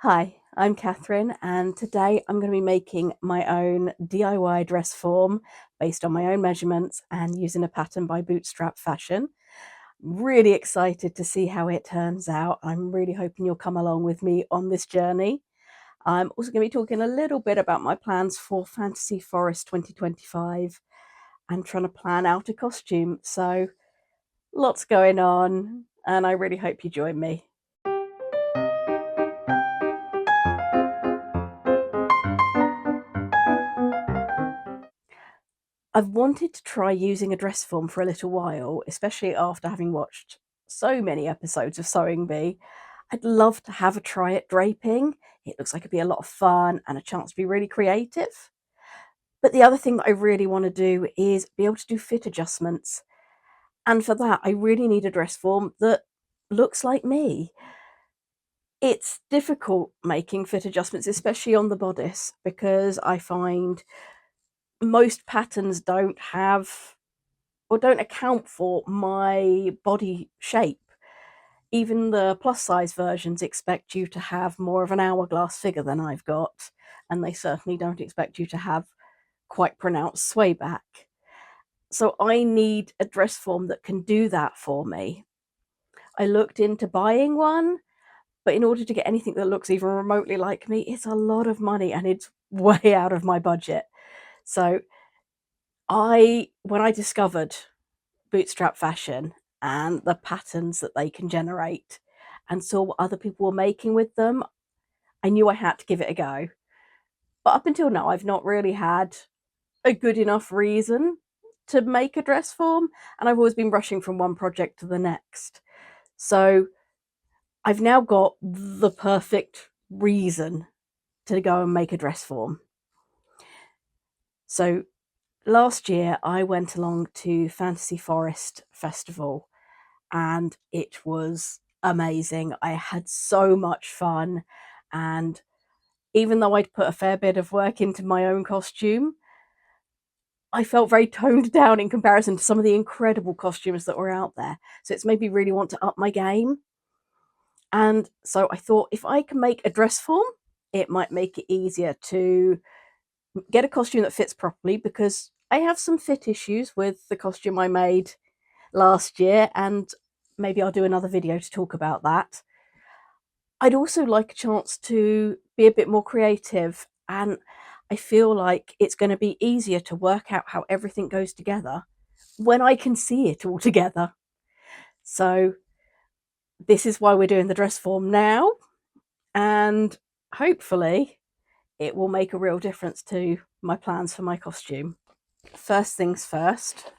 Hi, I'm Catherine, and today I'm going to be making my own DIY dress form based on my own measurements and using a pattern by Bootstrap Fashion. Really excited to see how it turns out. I'm really hoping you'll come along with me on this journey. I'm also going to be talking a little bit about my plans for Fantasy Forest 2025 and trying to plan out a costume. So lots going on, and I really hope you join me. I've wanted to try using a dress form for a little while, especially after having watched so many episodes of Sewing Bee. I'd love to have a try at draping. It looks like it'd be a lot of fun and a chance to be really creative. But the other thing that I really want to do is be able to do fit adjustments. And for that, I really need a dress form that looks like me. It's difficult making fit adjustments, especially on the bodice, because I find most patterns don't have or don't account for my body shape. Even the plus size versions expect you to have more of an hourglass figure than I've got, and they certainly don't expect you to have quite pronounced sway back. So I need a dress form that can do that for me. I looked into buying one, but in order to get anything that looks even remotely like me, it's a lot of money and it's way out of my budget. So when I discovered Bootstrap Fashion and the patterns that they can generate and saw what other people were making with them, I knew I had to give it a go. But up until now, I've not really had a good enough reason to make a dress form, and I've always been rushing from one project to the next. So I've now got the perfect reason to go and make a dress form. So last year, I went along to Fantasy Forest Festival and it was amazing. I had so much fun, and even though I'd put a fair bit of work into my own costume, I felt very toned down in comparison to some of the incredible costumes that were out there. So it's made me really want to up my game. And so I thought if I can make a dress form, it might make it easier to get a costume that fits properly, because I have some fit issues with the costume I made last year, and maybe I'll do another video to talk about that. I'd also like a chance to be a bit more creative, and I feel like it's going to be easier to work out how everything goes together when I can see it all together. So this is why we're doing the dress form now, and hopefully it will make a real difference to my plans for my costume. First things first,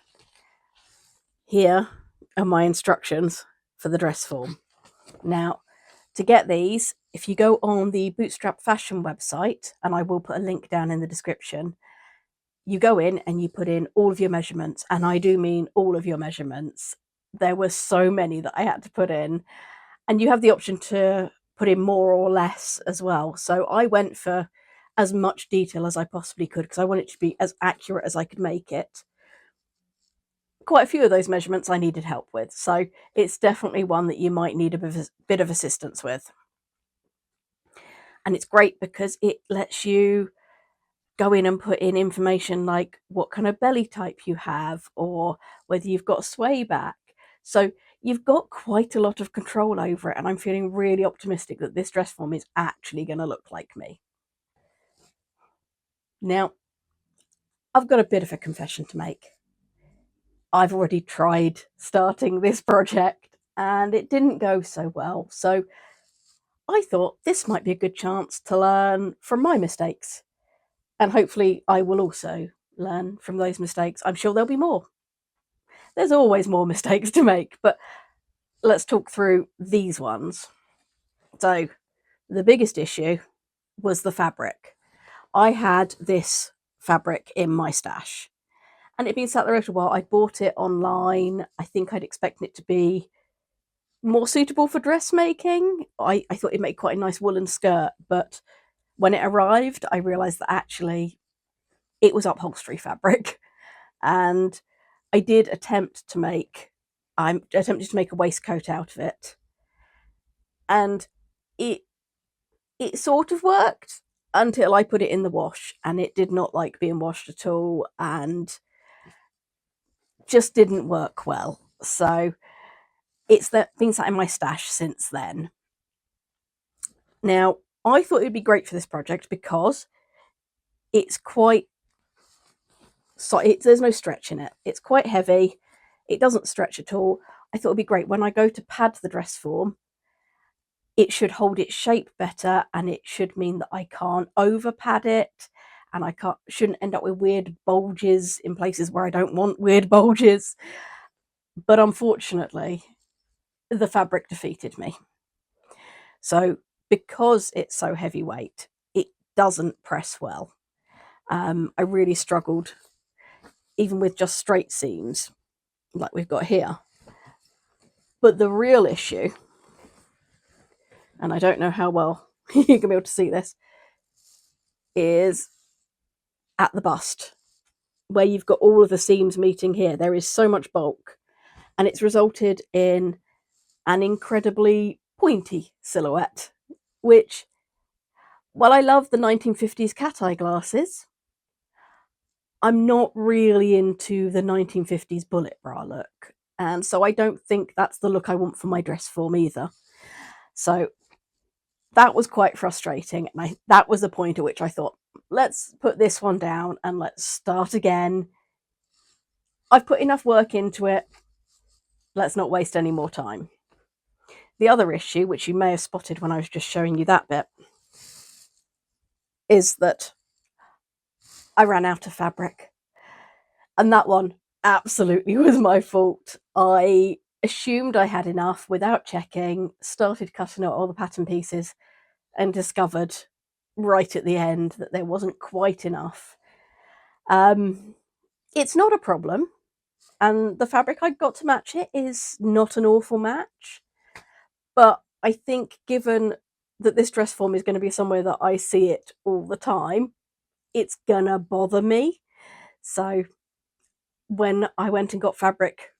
here are my instructions for the dress form. Now, to get these, if you go on the Bootstrap Fashion website, and I will put a link down in the description, you go in and you put in all of your measurements, and I do mean all of your measurements. There were so many that I had to put in, and you have the option to put in more or less as well. So I went for as much detail as I possibly could because I wanted it to be as accurate as I could make it. Quite a few of those measurements I needed help with, so it's definitely one that you might need a bit of assistance with. And it's great because it lets you go in and put in information like what kind of belly type you have or whether you've got a sway back. So you've got quite a lot of control over it, and I'm feeling really optimistic that this dress form is actually going to look like me. Now, I've got a bit of a confession to make. I've already tried starting this project and it didn't go so well. So I thought this might be a good chance to learn from my mistakes. And hopefully I will also learn from those mistakes. I'm sure there'll be more. There's always more mistakes to make, but let's talk through these ones. So the biggest issue was the fabric. I had this fabric in my stash and it'd been sat there a little while. I bought it online. I think I'd expected it to be more suitable for dressmaking. I thought it'd make quite a nice woolen skirt, but when it arrived, I realised that actually it was upholstery fabric. And I did attempt to make, I attempted to make a waistcoat out of it. And it it sort of worked until I put it in the wash, and it did not like being washed at all and just didn't work well. So it's been sat in my stash since then. Now, I thought it would be great for this project because it's quite, there's no stretch in it. It's quite heavy. It doesn't stretch at all. I thought it'd be great when I go to pad the dress form. It should hold its shape better, and it should mean that I can't over pad it, and shouldn't end up with weird bulges in places where I don't want weird bulges. But unfortunately, the fabric defeated me. So because it's so heavyweight, it doesn't press well. I really struggled, even with just straight seams like we've got here. But the real issue, and I don't know how well you can be able to see this, is at the bust, where you've got all of the seams meeting here. There is so much bulk, and it's resulted in an incredibly pointy silhouette, which, while I love the 1950s cat eye glasses, I'm not really into the 1950s bullet bra look. And so I don't think that's the look I want for my dress form either. So that was quite frustrating. And that was the point at which I thought, let's put this one down and let's start again. I've put enough work into it. Let's not waste any more time. The other issue, which you may have spotted when I was just showing you that bit, is that I ran out of fabric. And that one absolutely was my fault. I assumed I had enough without checking, started cutting out all the pattern pieces, and discovered right at the end that there wasn't quite enough. It's not a problem, and the fabric I got to match it is not an awful match. But I think, given that this dress form is going to be somewhere that I see it all the time, it's gonna bother me. So when I went and got fabric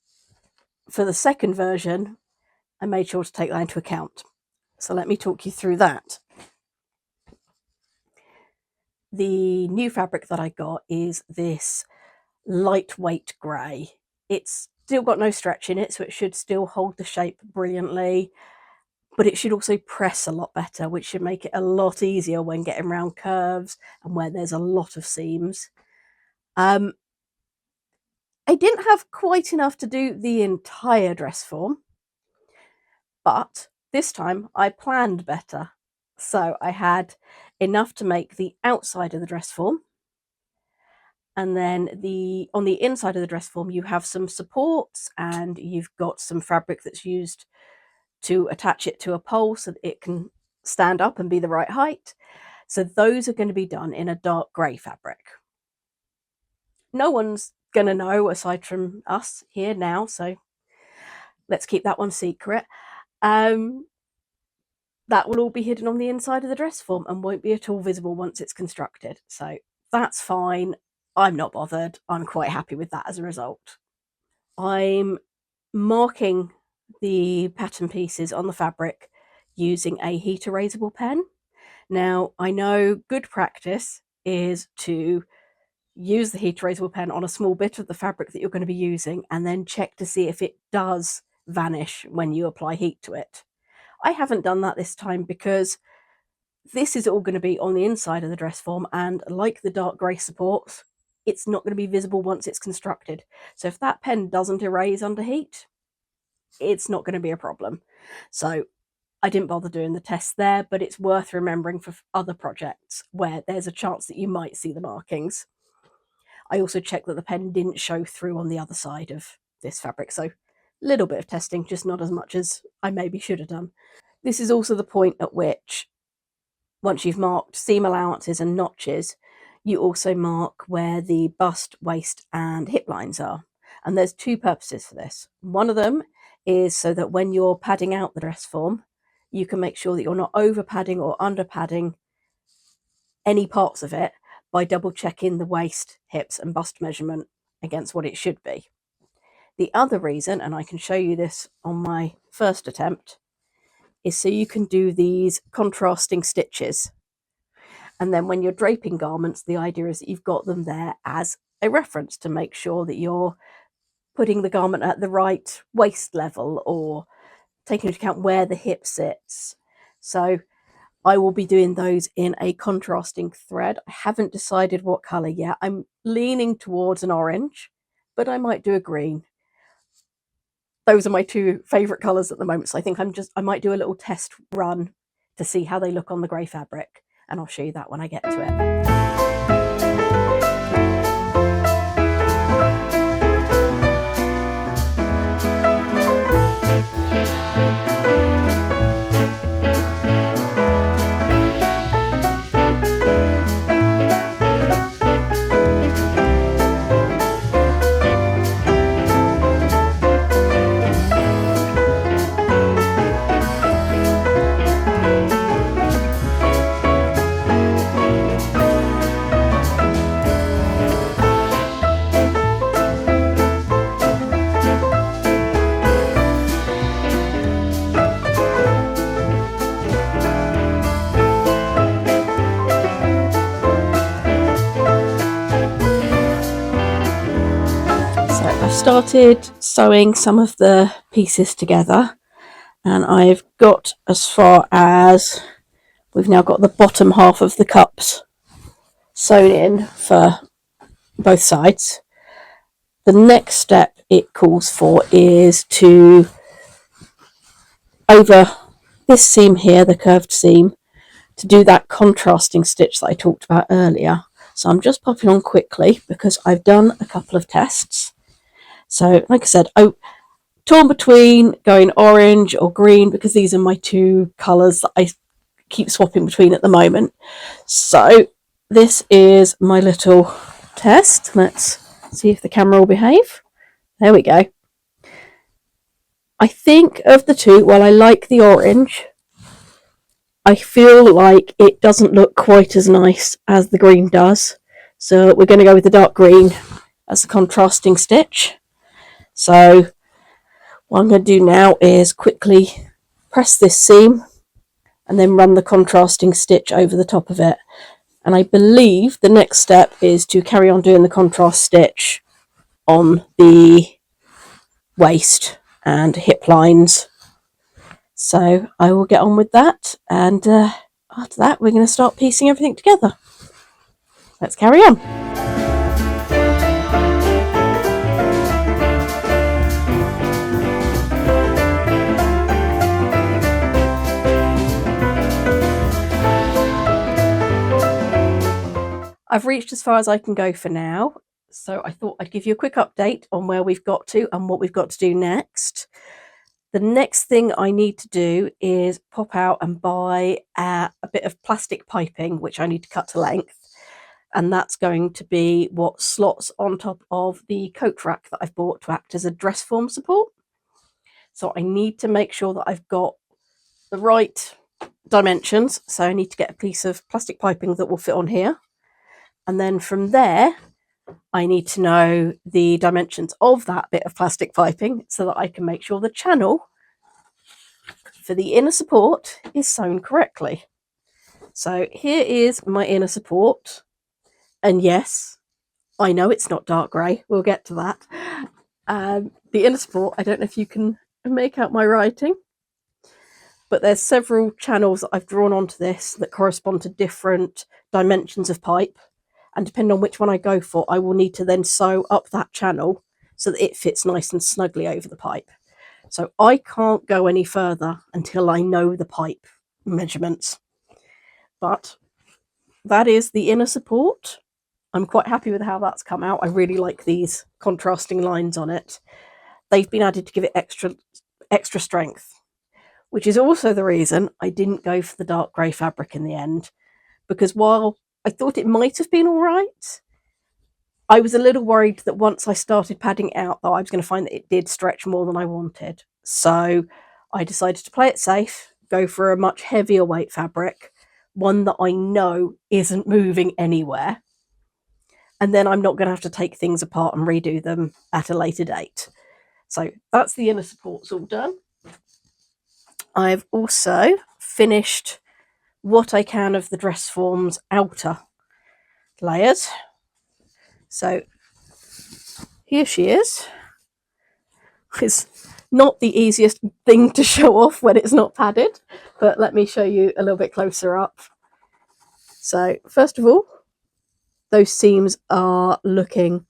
for the second version, I made sure to take that into account. So let me talk you through that. The new fabric that I got is this lightweight grey. It's still got no stretch in it, so it should still hold the shape brilliantly, but it should also press a lot better, which should make it a lot easier when getting around curves and where there's a lot of seams. I didn't have quite enough to do the entire dress form, but this time I planned better. So I had enough to make the outside of the dress form, and then on the inside of the dress form you have some supports, and you've got some fabric that's used to attach it to a pole so that it can stand up and be the right height. So those are going to be done in a dark grey fabric. No one's going to know aside from us here now, so let's keep that one secret. That will all be hidden on the inside of the dress form and won't be at all visible once it's constructed. So that's fine. I'm not bothered. I'm quite happy with that as a result. I'm marking the pattern pieces on the fabric using a heat erasable pen. Now, I know good practice is to use the heat erasable pen on a small bit of the fabric that you're going to be using and then check to see if it does vanish when you apply heat to it. I haven't done that this time because this is all going to be on the inside of the dress form, and like the dark grey supports, it's not going to be visible once it's constructed. So if that pen doesn't erase under heat, it's not going to be a problem. So I didn't bother doing the test there, but it's worth remembering for other projects where there's a chance that you might see the markings. I also checked that the pen didn't show through on the other side of this fabric, so a little bit of testing, just not as much as I maybe should have done. This is also the point at which, once you've marked seam allowances and notches, you also mark where the bust, waist and hip lines are. And there's two purposes for this. One of them is so that when you're padding out the dress form, you can make sure that you're not over padding or under padding any parts of it by double checking the waist, hips and bust measurement against what it should be. The other reason, and I can show you this on my first attempt, is so you can do these contrasting stitches. And then when you're draping garments, the idea is that you've got them there as a reference to make sure that you're putting the garment at the right waist level or taking into account where the hip sits. So I will be doing those in a contrasting thread. I haven't decided what colour yet. I'm leaning towards an orange, but I might do a green. Those are my two favourite colours at the moment. So I think I might do a little test run to see how they look on the grey fabric. And I'll show you that when I get to it. Started sewing some of the pieces together, and I've got as far as we've now got the bottom half of the cups sewn in for both sides. The next step it calls for is to, over this seam here, the curved seam, to do that contrasting stitch that I talked about earlier. So I'm just popping on quickly because I've done a couple of tests. So like I said, torn between going orange or green because these are my two colours that I keep swapping between at the moment. So this is my little test. Let's see if the camera will behave. There we go. I think of the two, while I like the orange, I feel like it doesn't look quite as nice as the green does. So we're going to go with the dark green as the contrasting stitch. So what I'm going to do now is quickly press this seam and then run the contrasting stitch over the top of it. And I believe the next step is to carry on doing the contrast stitch on the waist and hip lines. So I will get on with that, and after that we're going to start piecing everything together. Let's carry on. I've reached as far as I can go for now, so I thought I'd give you a quick update on where we've got to and what we've got to do next. The next thing I need to do is pop out and buy a bit of plastic piping, which I need to cut to length, and that's going to be what slots on top of the coat rack that I've bought to act as a dress form support. So I need to make sure that I've got the right dimensions, so I need to get a piece of plastic piping that will fit on here. And then from there, I need to know the dimensions of that bit of plastic piping so that I can make sure the channel for the inner support is sewn correctly. So here is my inner support. And yes, I know it's not dark grey. We'll get to that. The inner support, I don't know if you can make out my writing, but there's several channels that I've drawn onto this that correspond to different dimensions of pipe. And depending on which one I go for, I will need to then sew up that channel so that it fits nice and snugly over the pipe. So I can't go any further until I know the pipe measurements. But that is the inner support. I'm quite happy with how that's come out. I really like these contrasting lines on it. They've been added to give it extra strength, which is also the reason I didn't go for the dark grey fabric in the end, because while I thought it might have been all right, I was a little worried that once I started padding it out, though, I was going to find that it did stretch more than I wanted. So I decided to play it safe, go for a much heavier weight fabric, one that I know isn't moving anywhere. And then I'm not going to have to take things apart and redo them at a later date. So that's the inner supports all done. I've also finished what I can of the Dressform's outer layers. So here she is. It's not the easiest thing to show off when it's not padded, but let me show you a little bit closer up. So first of all, those seams are looking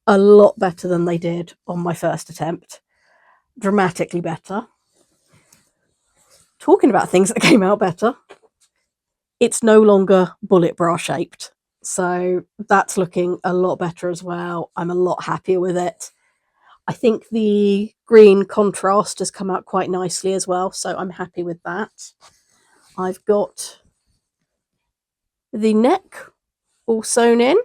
a lot better than they did on my first attempt. Dramatically better. Talking about things that came out better, it's no longer bullet bra shaped. So that's looking a lot better as well. I'm a lot happier with it. I think the green contrast has come out quite nicely as well, so I'm happy with that. I've got the neck all sewn in.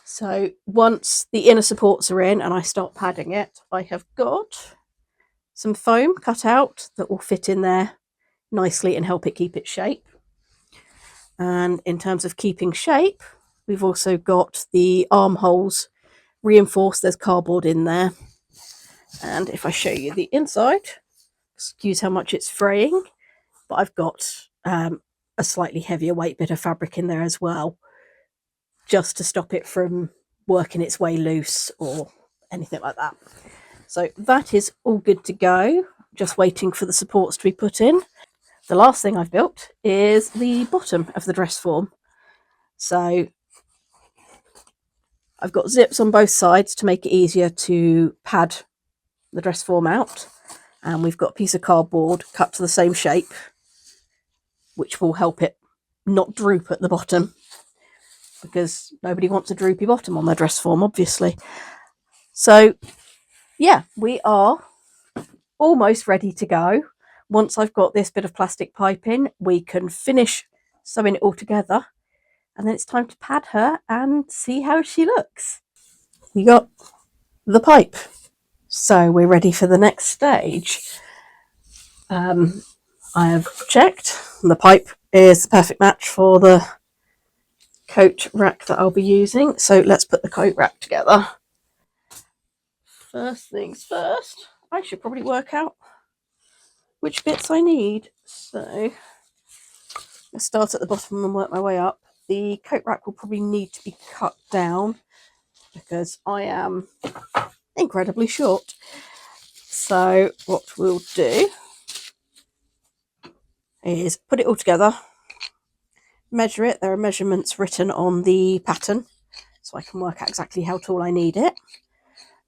So once the inner supports are in and I start padding it, I have got some foam cut out that will fit in there nicely and help it keep its shape. And in terms of keeping shape, we've also got the armholes reinforced. There's cardboard in there. And if I show you the inside, excuse how much it's fraying, but I've got a slightly heavier weight bit of fabric in there as well, just to stop it from working its way loose or anything like that. So that is all good to go, just waiting for the supports to be put in. The last thing I've built is the bottom of the Dressform. So I've got zips on both sides to make it easier to pad the Dressform out, and we've got a piece of cardboard cut to the same shape, which will help it not droop at the bottom, because nobody wants a droopy bottom on their Dressform, obviously. So yeah, we are almost ready to go. Once I've got this bit of plastic piping, we can finish sewing it all together, and then it's time to pad her and see how she looks. We got the pipe, so we're ready for the next stage. I have checked. The pipe is the perfect match for the coat rack that I'll be using, so let's put the coat rack together. First things first, I should probably work out which bits I need. So I'll start at the bottom and work my way up. The coat rack will probably need to be cut down because I am incredibly short. So what we'll do is put it all together, measure it. There are measurements written on the pattern, so I can work out exactly how tall I need it.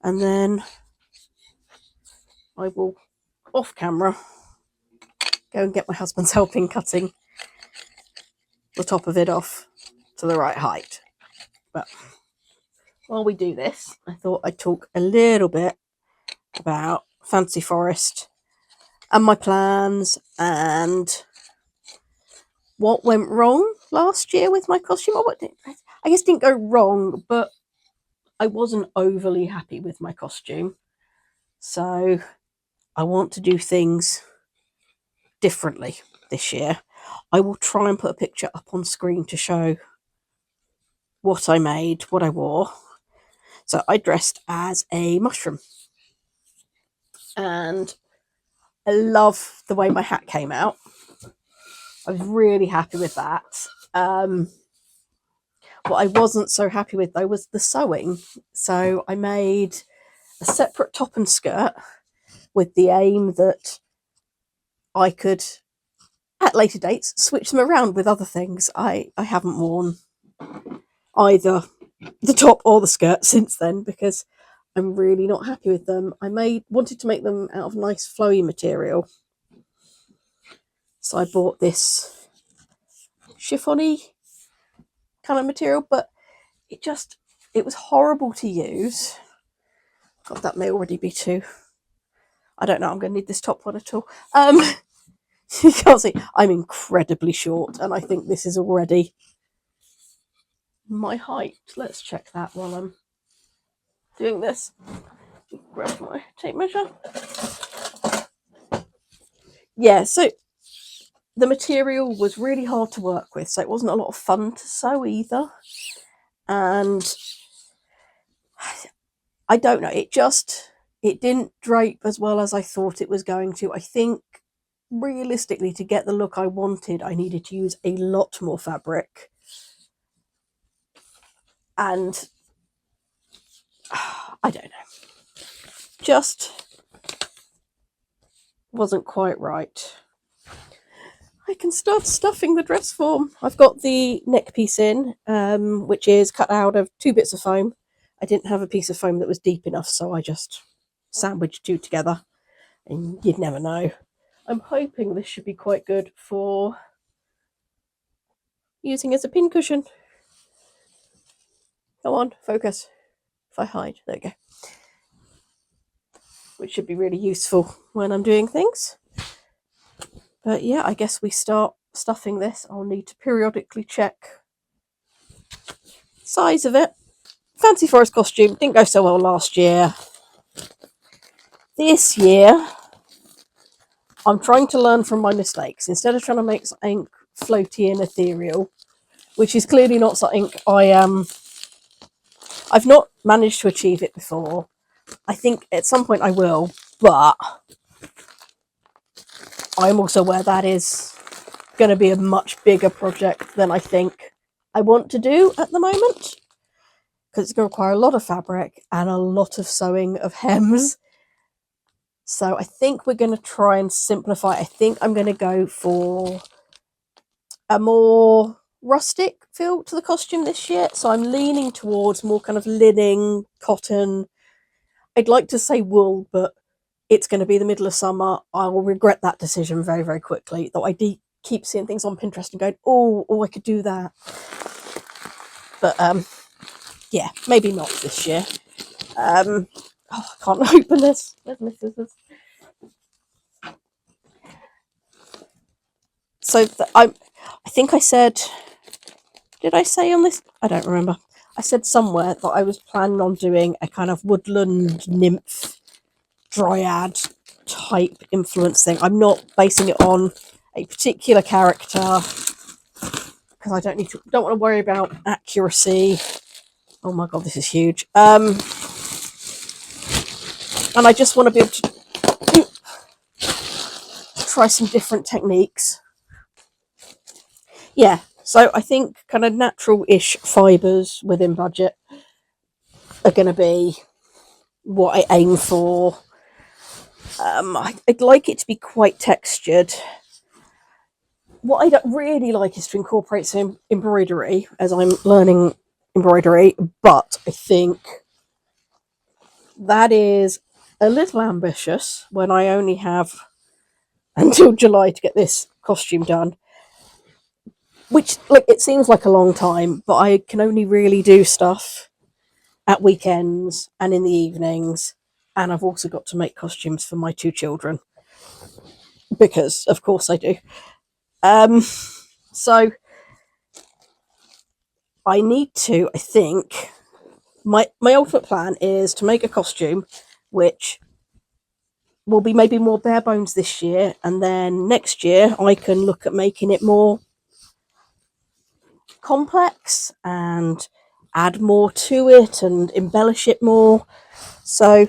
And then I will, off camera, go and get my husband's help in cutting the top of it off to the right height. But while we do this, I thought I'd talk a little bit about Fancy Forest and my plans and what went wrong last year with my costume. I guess didn't go wrong, but I wasn't overly happy with my costume. So I want to do things differently this year. I will try and put a picture up on screen to show what I made, what I wore. So I dressed as a mushroom, and I love the way my hat came out. I was really happy with that. What I wasn't so happy with though was the sewing. So I made a separate top and skirt with the aim that I could, at later dates, switch them around with other things. I haven't worn either the top or the skirt since then because I'm really not happy with them. I wanted to make them out of nice flowy material, so I bought this chiffony kind of material, but it was horrible to use. God, that may already be too. I don't know. I'm going to need this top one at all. You can't see. I'm incredibly short, and I think this is already my height. Let's check that while I'm doing this. Grab my tape measure. Yeah, so the material was really hard to work with, so it wasn't a lot of fun to sew either. And I don't know, it didn't drape as well as I thought it was going to. I think realistically, to get the look I wanted, I needed to use a lot more fabric. And I don't know, just wasn't quite right. I can start stuffing the dress form. I've got the neck piece in, which is cut out of 2 bits of foam. I didn't have a piece of foam that was deep enough, so I just sandwiched 2 together, and you'd never know. I'm hoping this should be quite good for using as a pincushion. Come on, focus. If I hide, there we go. Which should be really useful when I'm doing things. But yeah, I guess we start stuffing this. I'll need to periodically check size of it. Fancy Forest costume didn't go so well last year. This year, I'm trying to learn from my mistakes. Instead of trying to make something floaty and ethereal, which is clearly not something I've not managed to achieve it before. I think at some point I will, but I'm also aware that is going to be a much bigger project than I think I want to do at the moment, because it's going to require a lot of fabric and a lot of sewing of hems. So I think we're going to try and simplify. I think I'm going to go for a more rustic feel to the costume this year. So I'm leaning towards more kind of linen, cotton. I'd like to say wool, but it's going to be the middle of summer. I will regret that decision very, very quickly. Though I keep seeing things on Pinterest and going, oh, I could do that. But yeah, maybe not this year. I can't open this. Where's my scissors? So I think I said, did I say on this? I don't remember. I said somewhere that I was planning on doing a kind of woodland nymph dryad type influence thing. I'm not basing it on a particular character because I don't want to worry about accuracy. Oh my god, this is huge. And I just want to be able to try some different techniques. Yeah, so I think kind of natural-ish fibres within budget are going to be what I aim for. I'd like it to be quite textured. What I don't really like is to incorporate some embroidery, as I'm learning embroidery, but I think that is a little ambitious when I only have until July to get this costume done. Which, like, it seems like a long time, but I can only really do stuff at weekends and in the evenings, and I've also got to make costumes for my 2 children, because of course I do. So I need to, I think, my ultimate plan is to make a costume which will be maybe more bare bones this year, and then next year I can look at making it more complex and add more to it and embellish it more. So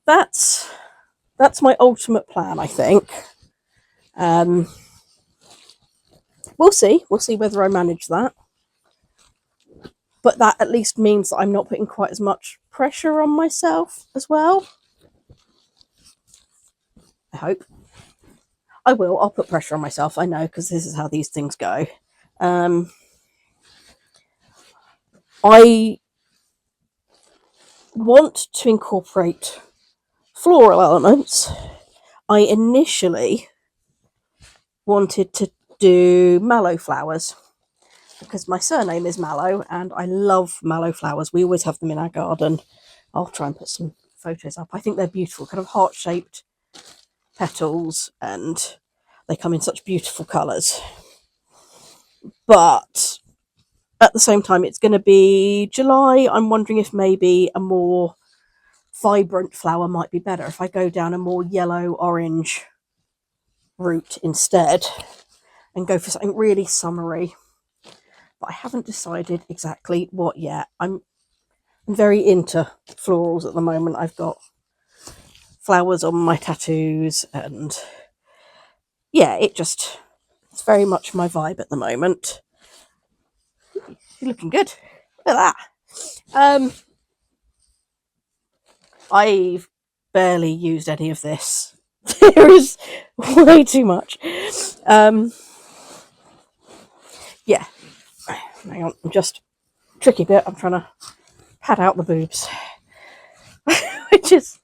that's my ultimate plan, I think. We'll see whether I manage that, but that at least means that I'm not putting quite as much pressure on myself as well. I hope. I'll put pressure on myself, I know, because this is how these things go. I want to incorporate floral elements. I initially wanted to do mallow flowers because my surname is Mallow and I love mallow flowers. We always have them in our garden. I'll try and put some photos up. I think they're beautiful, kind of heart-shaped petals, and they come in such beautiful colours. But at the same time, it's going to be July. I'm wondering if maybe a more vibrant flower might be better if I go down a more yellow-orange route instead and go for something really summery. But I haven't decided exactly what yet. I'm very into florals at the moment. I've got flowers on my tattoos and yeah, it's very much my vibe at the moment. You're looking good. Look at that. I've barely used any of this. There is way too much. Yeah. Hang on, I'm just tricky bit. I'm trying to pad out the boobs, which is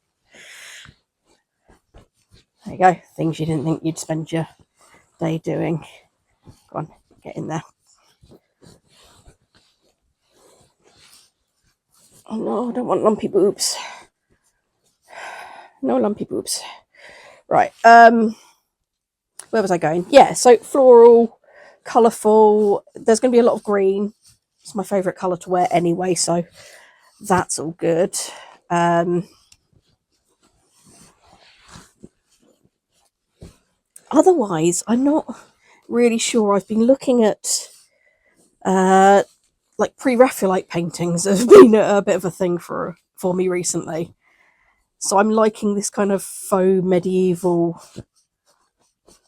there you go. Things you didn't think you'd spend your day doing. Go on, get in there. Oh no, I don't want lumpy boobs. No lumpy boobs. Right. Where was I going? Yeah. So floral, colourful. There's going to be a lot of green. It's my favourite colour to wear anyway, so that's all good. Otherwise, I'm not really sure. I've been looking at like pre-Raphaelite paintings have been a bit of a thing for me recently. So I'm liking this kind of faux medieval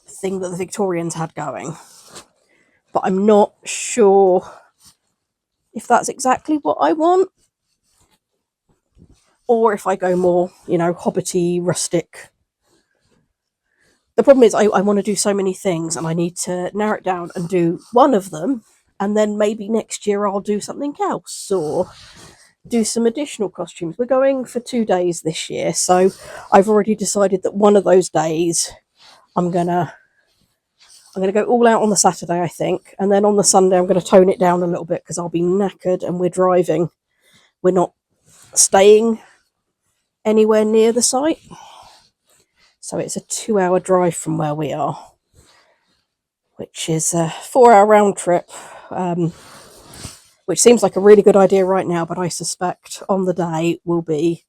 thing that the Victorians had going. But I'm not sure if that's exactly what I want, or if I go more, hobbity, rustic. The problem is I want to do so many things and I need to narrow it down and do one of them, and then maybe next year I'll do something else or do some additional costumes. We're going for 2 days this year, so I've already decided that one of those days I'm gonna go all out on the Saturday, I think, and then on the Sunday I'm gonna tone it down a little bit because I'll be knackered and we're driving. We're not staying anywhere near the site, so it's a 2-hour drive from where we are, which is a 4-hour round trip. Which seems like a really good idea right now, but I suspect on the day will be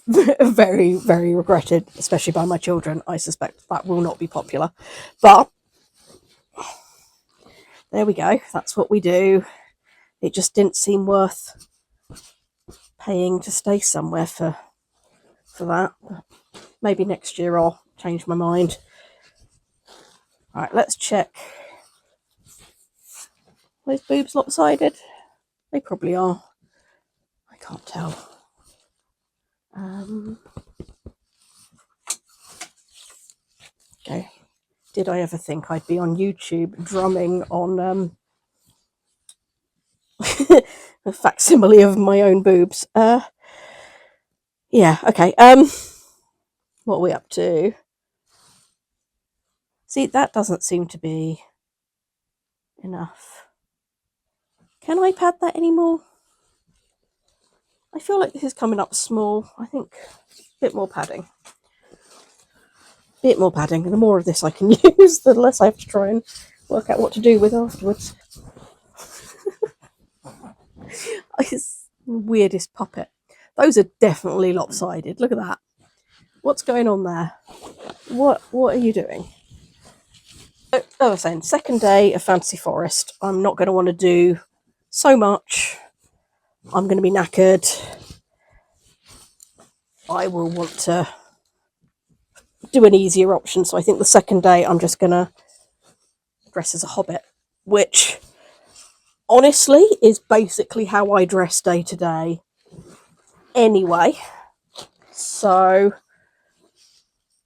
very, very regretted, especially by my children. I suspect that will not be popular. But there we go. That's what we do. It just didn't seem worth paying to stay somewhere for that. Maybe next year I'll change my mind. All right, let's check. Are those boobs lopsided? They probably are. I can't tell. Okay. Did I ever think I'd be on YouTube drumming on a facsimile of my own boobs? Yeah, okay. What are we up to? See, that doesn't seem to be enough. Can I pad that anymore? I feel like this is coming up small. I think a bit more padding. Bit more padding. And the more of this I can use, the less I have to try and work out what to do with afterwards. It's the weirdest puppet. Those are definitely lopsided. Look at that. What's going on there? What are you doing? As I was saying, second day of Fantasy Forest. I'm not going to want to do so much. I'm going to be knackered. I will want to do an easier option. So I think the second day I'm just going to dress as a hobbit, which honestly is basically how I dress day to day anyway. So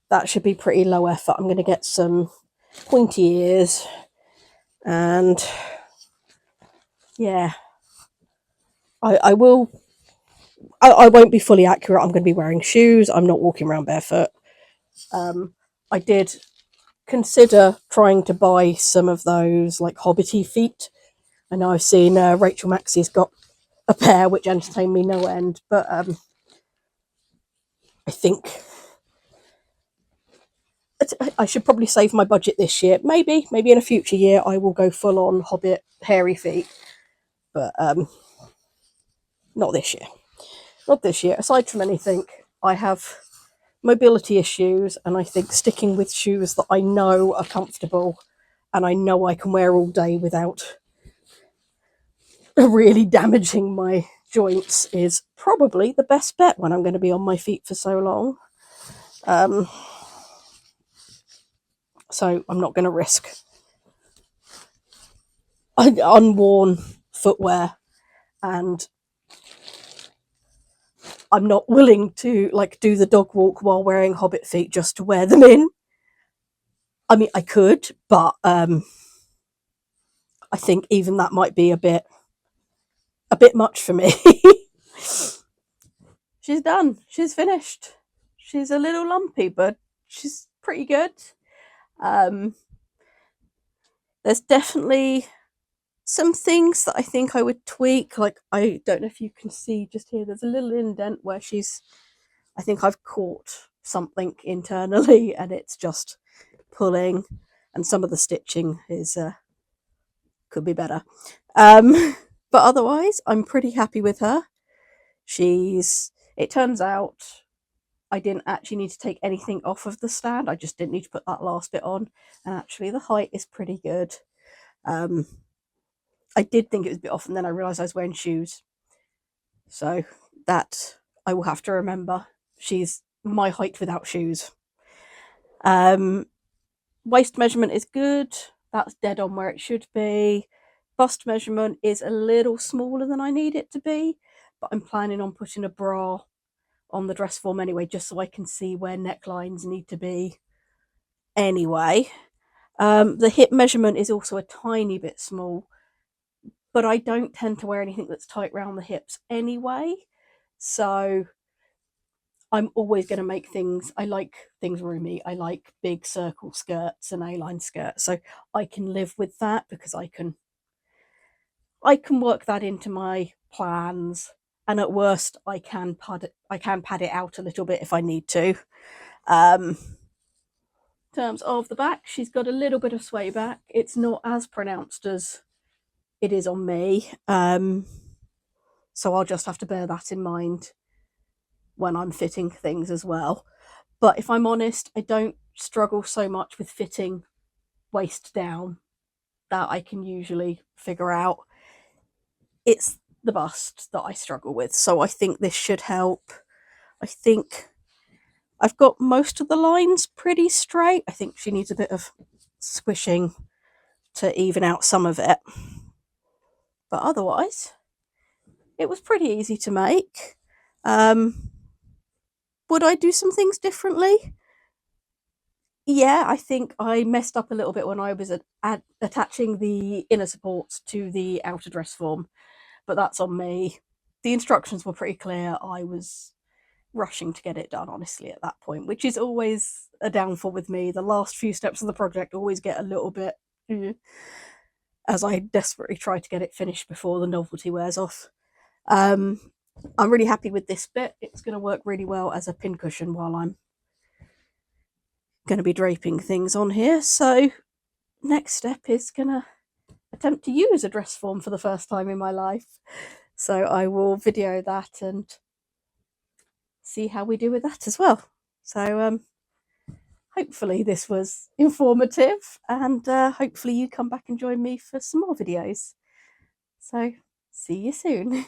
that should be pretty low effort. I'm going to get some pointy ears and yeah, I will. I won't be fully accurate. I'm going to be wearing shoes. I'm not walking around barefoot. I did consider trying to buy some of those like hobbity feet. I know I've seen Rachel Maxey's got a pair which entertain me no end, but I think I should probably save my budget this year. Maybe in a future year I will go full on hobbit hairy feet, but not this year. Not this year. Aside from anything, I have mobility issues, and I think sticking with shoes that I know are comfortable and I know I can wear all day without really damaging my joints is probably the best bet when I'm going to be on my feet for so long. So I'm not going to risk unworn footwear, and I'm not willing to like do the dog walk while wearing Hobbit feet just to wear them in. I mean, I could, but I think even that might be a bit much for me. She's done. She's finished. She's a little lumpy, but she's pretty good. There's definitely some things that I think I would tweak. Like, I don't know if you can see just here, there's a little indent where I think I've caught something internally and it's just pulling, and some of the stitching is could be better. But otherwise, I'm pretty happy with her. It turns out I didn't actually need to take anything off of the stand. I just didn't need to put that last bit on. And actually the height is pretty good. I did think it was a bit off, and then I realised I was wearing shoes. So that I will have to remember. She's my height without shoes. Waist measurement is good. That's dead on where it should be. Bust measurement is a little smaller than I need it to be, but I'm planning on putting a bra on the dress form anyway, just so I can see where necklines need to be anyway. The hip measurement is also a tiny bit small, but I don't tend to wear anything that's tight around the hips anyway. So I'm always going to make things, I like things roomy. I like big circle skirts and A-line skirts. So I can live with that because I can work that into my plans. And at worst, I can pad it out a little bit if I need to. In terms of the back, she's got a little bit of sway back. It's not as pronounced as it is on me. So I'll just have to bear that in mind when I'm fitting things as well. But if I'm honest, I don't struggle so much with fitting waist down. That I can usually figure out. It's the bust that I struggle with. So I think this should help. I think I've got most of the lines pretty straight. I think she needs a bit of squishing to even out some of it. But otherwise, it was pretty easy to make. Would I do some things differently? Yeah, I think I messed up a little bit when I was attaching the inner supports to the outer dress form, but that's on me. The instructions were pretty clear. I was rushing to get it done, honestly, at that point, which is always a downfall with me. The last few steps of the project always get a little bit as I desperately try to get it finished before the novelty wears off. I'm really happy with this bit. It's going to work really well as a pincushion while I'm going to be draping things on here. So next step is going to attempt to use a dress form for the first time in my life. So I will video that and see how we do with that as well. So hopefully this was informative, and hopefully you come back and join me for some more videos. So see you soon.